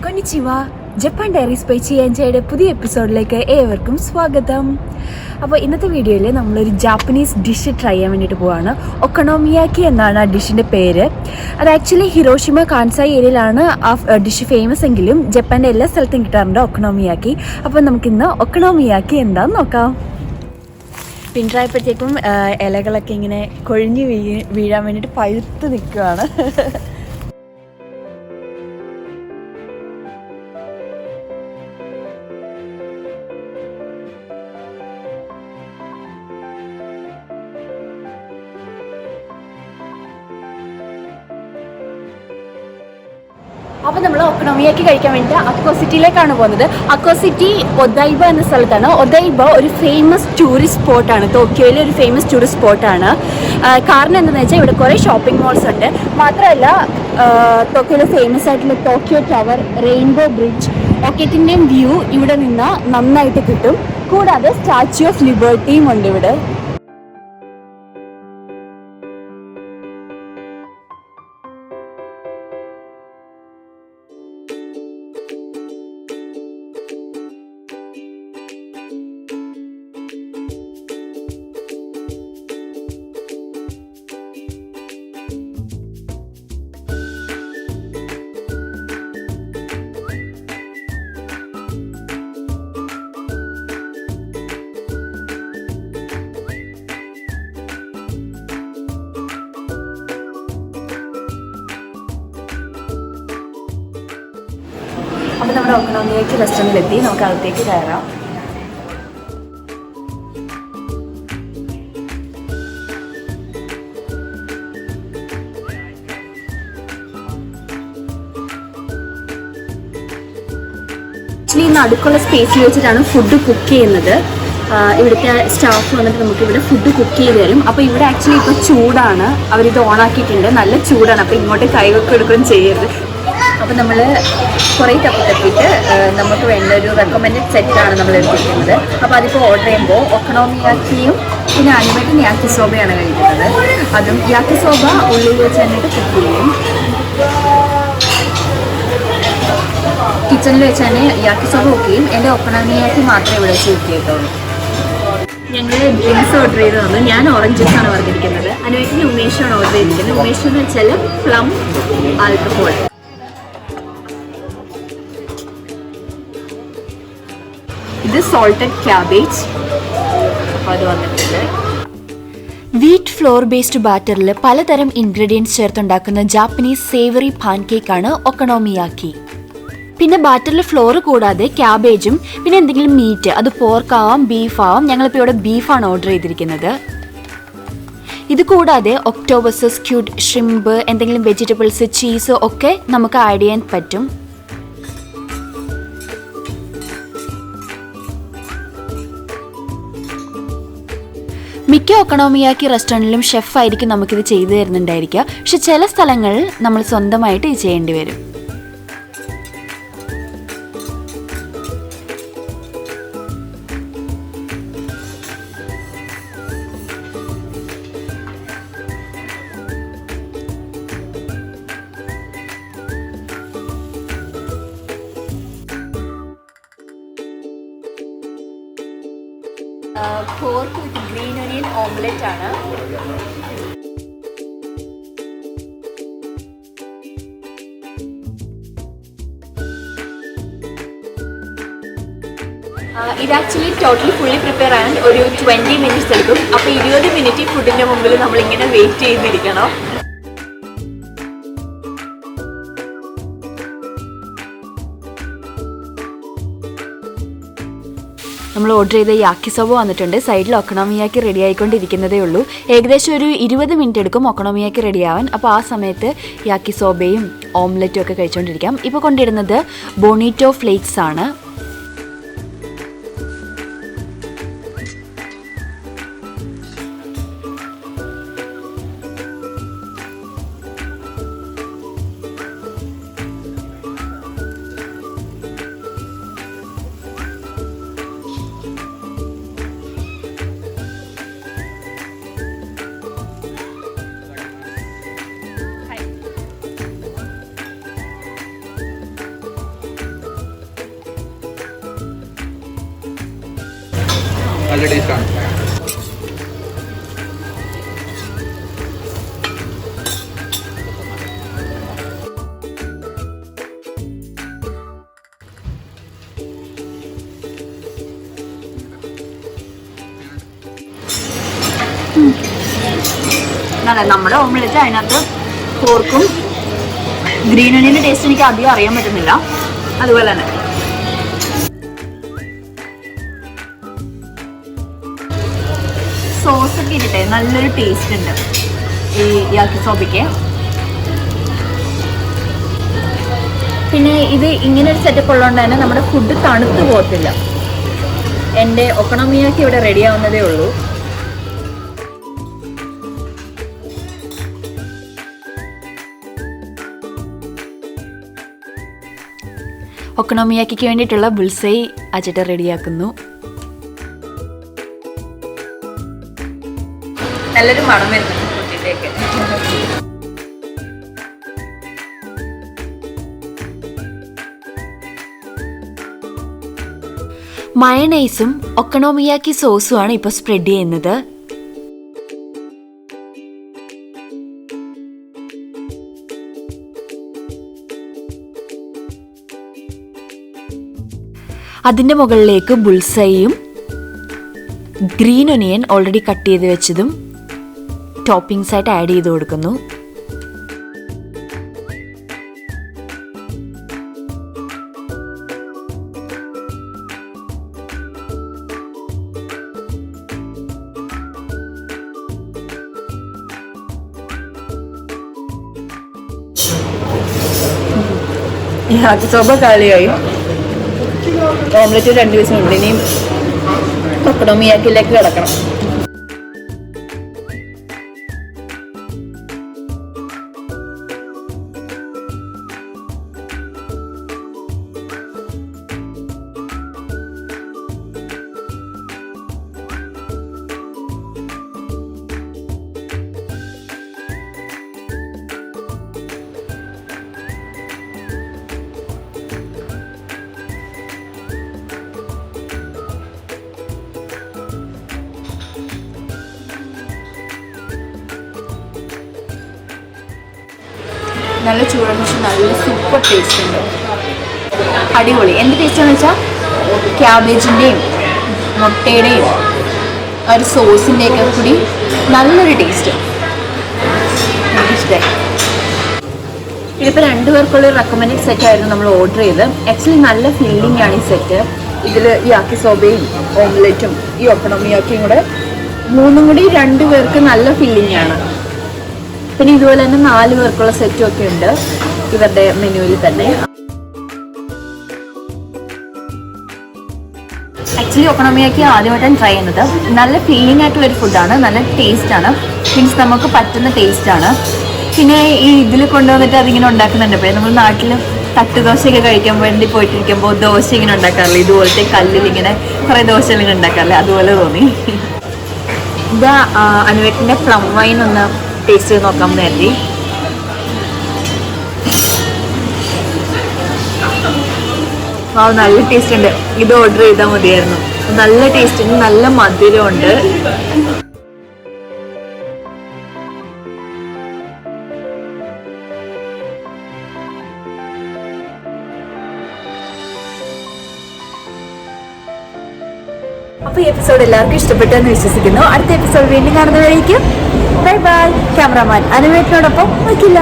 കൊനിച്ചിവാ Japan diaries by ചീ ചായുടെ പുതിയ എപ്പിസോഡിലേക്ക് ഏവർക്കും സ്വാഗതം. അപ്പോൾ ഇന്നത്തെ വീഡിയോയിൽ നമ്മളൊരു ജാപ്പനീസ് ഡിഷ് ട്രൈ ചെയ്യാൻ വേണ്ടിയിട്ട് പോവാണ്. ഒക്കണോമിയാക്കി എന്നാണ് ആ ഡിഷിൻ്റെ പേര്. അത് ആക്ച്വലി ഹിരോഷിമ കാൻസായി ഏരിയയിലാണ് ആ ഡിഷ് ഫേമസ് എങ്കിലും ജപ്പാൻ്റെ എല്ലാ സ്ഥലത്തും കിട്ടാറുണ്ട് ഒക്കണോമിയാക്കി. അപ്പോൾ നമുക്കിന്ന് ഒക്കണോമിയാക്കി എന്താണെന്ന് നോക്കാം. പിൻട്രായപ്പോഴത്തേക്കും ഇലകളൊക്കെ ഇങ്ങനെ കൊഴിഞ്ഞ് വീഴാൻ വേണ്ടിയിട്ട് പഴുത്ത് നിൽക്കുകയാണ്. അപ്പോൾ നമ്മൾ ഒക്കണോമിയാക്കി കഴിക്കാൻ വേണ്ടി അക്വാ സിറ്റിയിലേക്കാണ് പോകുന്നത്. അക്വാ സിറ്റി ഒദൈബ എന്ന സ്ഥലത്താണ്. ഒദൈബ ഒരു ഫേമസ് ടൂറിസ്റ്റ് സ്പോട്ടാണ്, ടോക്കിയോയിലെ ഒരു ഫേമസ് ടൂറിസ്റ്റ് സ്പോട്ടാണ്. കാരണം എന്താണെന്ന് വെച്ചാൽ ഇവിടെ കുറേ ഷോപ്പിംഗ് മോൾസ് ഉണ്ട്. മാത്രമല്ല ടോക്കിയോയിലെ ഫേമസ് ആയിട്ടുള്ള ടോക്കിയോ ടവർ, റെയിൻബോ ബ്രിഡ്ജ്, റോക്കറ്റിൻ്റെയും വ്യൂ ഇവിടെ നിന്ന് നന്നായിട്ട് കിട്ടും. കൂടാതെ സ്റ്റാച്യു ഓഫ് ലിബർട്ടിയും ഉണ്ട് ഇവിടെ. അപ്പോൾ നമ്മുടെ ഒക്കണോമിയാക്കി റെസ്റ്റോറൻറ്റിലെത്തി. നമുക്ക് അകത്തേക്ക് കയറാം. ആക്ച്വലി ഇന്ന് അടുക്കുള്ള സ്പേസിൽ വെച്ചിട്ടാണ് ഫുഡ് കുക്ക് ചെയ്യുന്നത്. ഇവിടുത്തെ സ്റ്റാഫ് വന്നിട്ട് നമുക്ക് ഇവിടെ ഫുഡ് കുക്ക് ചെയ്ത് തരും. അപ്പോൾ ഇവിടെ ആക്ച്വലി ഇപ്പോൾ ചൂടാണ്, അവരിത് ഓണാക്കിയിട്ടുണ്ട്, നല്ല ചൂടാണ്. അപ്പോൾ ഇങ്ങോട്ട് കൈവൊക്കെ എടുക്കുകയും ചെയ്യരുത്. അപ്പോൾ നമ്മൾ കുറേ തപ്പിയിട്ട് നമുക്ക് വേണ്ട ഒരു റെക്കമെൻഡഡ് സെറ്റാണ് നമ്മൾ എടുത്തിരിക്കുന്നത്. അപ്പോൾ അതിപ്പോൾ ഓർഡർ ചെയ്യുമ്പോൾ ഒക്കണോമിയാക്കിയും പിന്നെ അനിമേറ്റഡ് യാക്കിസോബയാണ് കഴിക്കുന്നത്. അതും യാക്കിസോബ ഉള്ളിൽ വെച്ച് തന്നിട്ട് കുക്ക് ചെയ്യും. കിച്ചണിൽ വെച്ച് തന്നെ യാക്കിസോബ കുക്ക് ചെയ്യും. എൻ്റെ ഒക്കണോമിയാക്കി മാത്രമേ ഇവിടെ വെച്ച് കുക്ക് ചെയ്യത്തുള്ളൂ. ഞങ്ങൾ ഡ്രിങ്ക്സ് ഓർഡർ ചെയ്ത് തന്നു. ഞാൻ ഓറഞ്ച് ജ്യൂസാണ് പറഞ്ഞിരിക്കുന്നത്. അനുവേറ്റിന് ഉമേഷാണ് ഓർഡർ ചെയ്തിരിക്കുന്നത്. ഉമേഷ് എന്ന് വെച്ചാൽ പ്ലം ആൽക്കഹോൾ. ഇത് സോൾട്ടഡ് ക്യാബേജ്. അപ്പോൾ അത് വന്നിട്ടുണ്ട്. വീറ്റ് ഫ്ലോർ ബേസ്ഡ് ബാറ്ററിൽ പലതരം ഇൻഗ്രീഡിയൻസ് ചേർത്തുണ്ടാക്കുന്ന ജാപ്പനീസ് സേവറി പാൻ കേക്കാണ് ഒക്കണോമിയാക്കി. പിന്നെ ബാറ്ററിൽ ഫ്ലോർ കൂടാതെ ക്യാബേജും പിന്നെ എന്തെങ്കിലും മീറ്റ്, അത് പോർക്കാവാം ബീഫാവാം. ഞങ്ങളിപ്പോൾ ഇവിടെ ബീഫാണ് ഓർഡർ ചെയ്തിരിക്കുന്നത്. ഇത് കൂടാതെ ഒക്ടോബസ്, സ്ക്യൂഡ്, ഷ്രിമ്പ്, എന്തെങ്കിലും വെജിറ്റബിൾസ്, ചീസ് ഒക്കെ നമുക്ക് ആഡ് ചെയ്യാൻ പറ്റും. മിക്ക ഒക്കണോമിയാക്കി റെസ്റ്റോറൻറ്റിലും ഷെഫായിരിക്കും നമുക്കിത് ചെയ്തു തരുന്നുണ്ടായിരിക്കുക. പക്ഷെ ചില സ്ഥലങ്ങളിൽ നമ്മൾ സ്വന്തമായിട്ട് ഇത് ചെയ്യേണ്ടി വരും. പോർക്ക് വിത്ത് ഗ്രീൻ ഒനിയൻ ഓംലെറ്റ് ആണ്. ഇത് ആക്ച്വലി ടോട്ടലി ഫുള്ളി പ്രിപ്പയർ ആകാൻ ഒരു 20 മിനിറ്റ്സ് എടുക്കും. അപ്പോൾ 20 മിനിറ്റ് ഫുഡിൻ്റെ മുമ്പിൽ നമ്മളിങ്ങനെ വെയിറ്റ് ചെയ്തിരിക്കണം. നമ്മൾ ഓർഡർ ചെയ്ത യാക്കിസോബ വന്നിട്ടുണ്ട്. സൈഡിൽ ഒക്കണോമിയാക്കി റെഡി ആയിക്കൊണ്ടിരിക്കുന്നതേ ഉള്ളൂ. ഏകദേശം ഒരു 20 മിനിറ്റ് എടുക്കും ഒക്കണോമിയാക്കി റെഡി ആവാൻ. അപ്പോൾ ആ സമയത്ത് യാക്കിസോബയും ഓംലെറ്റും ഒക്കെ കഴിച്ചുകൊണ്ടിരിക്കാം. ഇപ്പോൾ കൊണ്ടിടുന്നത് ബോണിറ്റോ ഫ്ലേക്സ് ആണ്. നല്ല ടേസ്റ്റാണ്. അതെ, നമ്മുടെ ഓംലെറ്റ് അതിനകത്ത് പോർക്കും ഗ്രീൻ ഒനിയൻ്റെ ടേസ്റ്റ് എനിക്ക് അധികം അറിയാൻ പറ്റുന്നില്ല. അതുപോലെ തന്നെ സോസൊക്കെ ഇട്ടിട്ടെ നല്ലൊരു ടേസ്റ്റ് ഉണ്ട് ഈ യാക്കിസോബയ്ക്ക്. പിന്നെ ഇത് ഇങ്ങനെ ഒരു സെറ്റപ്പ് ഉള്ളതുകൊണ്ട് തന്നെ നമ്മുടെ ഫുഡ് തണുത്ത് പോകത്തില്ല. എൻ്റെ ഒക്കണോമിയാക്കി ഇവിടെ റെഡി ആവുന്നതേ ഉള്ളൂ. ഒക്കണോമിയാക്കിക്ക് വേണ്ടിയിട്ടുള്ള ബുൾസൈ അച്ചട്ട റെഡിയാക്കുന്നു. നല്ലൊരു മണം വരുന്നുണ്ട് ഫുഡിലേക്ക്. മയണൈസും ഒക്കണോമിയാക്കി സോസുമാണ് ഇപ്പോൾ സ്പ്രെഡ് ചെയ്യുന്നത്. അതിൻ്റെ മുകളിലേക്ക് ബുൾസൈയും ഗ്രീൻ ഒനിയൻ ഓൾറെഡി കട്ട് ചെയ്ത് വെച്ചതും ടോപ്പിംഗ്സ് ആയിട്ട് ആഡ് ചെയ്ത് കൊടുക്കുന്നു. യാക്കിസോബ കാലിയായി. ഓംലെറ്റ് 2 ദിവസമുണ്ട്. ഇനിയും ഒക്കണോമിയാക്കിയിലേക്ക് കിടക്കണം. നല്ല ചൂടാണ്, പക്ഷെ നല്ല സൂപ്പർ ടേസ്റ്റ് ഉണ്ട്. അടിപൊളി. എന്ത് ടേസ്റ്റാണെന്ന് വെച്ചാൽ ക്യാബേജിൻ്റെയും മുട്ടയുടെയും ഒരു സോസിൻ്റെയൊക്കെ കൂടി നല്ലൊരു ടേസ്റ്റ്. എനിക്കിഷ്ടമായി. ഇതിപ്പോൾ 2 പേർക്കുള്ള റെക്കമെൻഡഡ് സെറ്റായിരുന്നു നമ്മൾ ഓർഡർ ചെയ്ത്. ആക്ച്വലി നല്ല ഫീലിംഗ് ആണ് ഈ സെറ്റ്. ഇതിൽ യാക്കിസോബയും ഓംലെറ്റും ഈ ഒക്കണോമിയാക്കിയും കൂടെ 3 കൂടി 2 പേർക്ക് നല്ല ഫീലിംഗ് ആണ്. പിന്നെ ഇതുപോലെ തന്നെ 4 പേർക്കുള്ള സെറ്റും ഒക്കെ ഉണ്ട് ഇവരുടെ മെനുവിൽ തന്നെ. ആക്ച്വലി ഒക്കണോമിയാക്കി ആദ്യമായിട്ടാണ് ട്രൈ ചെയ്യുന്നത്. നല്ല ഫീലിംഗ് ആയിട്ടുള്ളൊരു ഫുഡാണ്, നല്ല ടേസ്റ്റാണ്, മീൻസ് നമുക്ക് പറ്റുന്ന ടേസ്റ്റാണ്. പിന്നെ ഈ ഇതിൽ കൊണ്ടുവന്നിട്ട് അതിങ്ങനെ ഉണ്ടാക്കുന്നുണ്ട്. അപ്പോൾ നമ്മൾ നാട്ടിൽ തട്ടുദോശയൊക്കെ കഴിക്കാൻ വേണ്ടി പോയിട്ടിരിക്കുമ്പോൾ ദോശ ഇങ്ങനെ ഉണ്ടാക്കാറില്ല, ഇതുപോലത്തെ കല്ലിൽ ഇങ്ങനെ കുറേ ദോശകൾ ഇങ്ങനെ ഉണ്ടാക്കാറില്ല, അതുപോലെ തോന്നി. ഇത് അനുവേട്ടിൻ്റെ പ്ലം വൈൻ ഒന്ന് ടേസ്റ്റ് ചെയ്ത് നോക്കാൻ കരുതി. നല്ല ടേസ്റ്റ് ഉണ്ട്. ഇത് ഓർഡർ ചെയ്താൽ മതിയായിരുന്നു. നല്ല ടേസ്റ്റ് ഉണ്ട്, നല്ല മധുരമുണ്ട്. അപ്പോൾ ഈ എപ്പിസോഡ് എല്ലാവർക്കും ഇഷ്ടപ്പെട്ടെന്ന് വിശ്വസിക്കുന്നു. അടുത്ത എപ്പിസോഡ് വീണ്ടും കാണുന്നവരേക്കും ബൈ ബൈ. ക്യാമറമാൻ അനുവേട്ടിനോടൊപ്പം വയ്ക്കില്ല.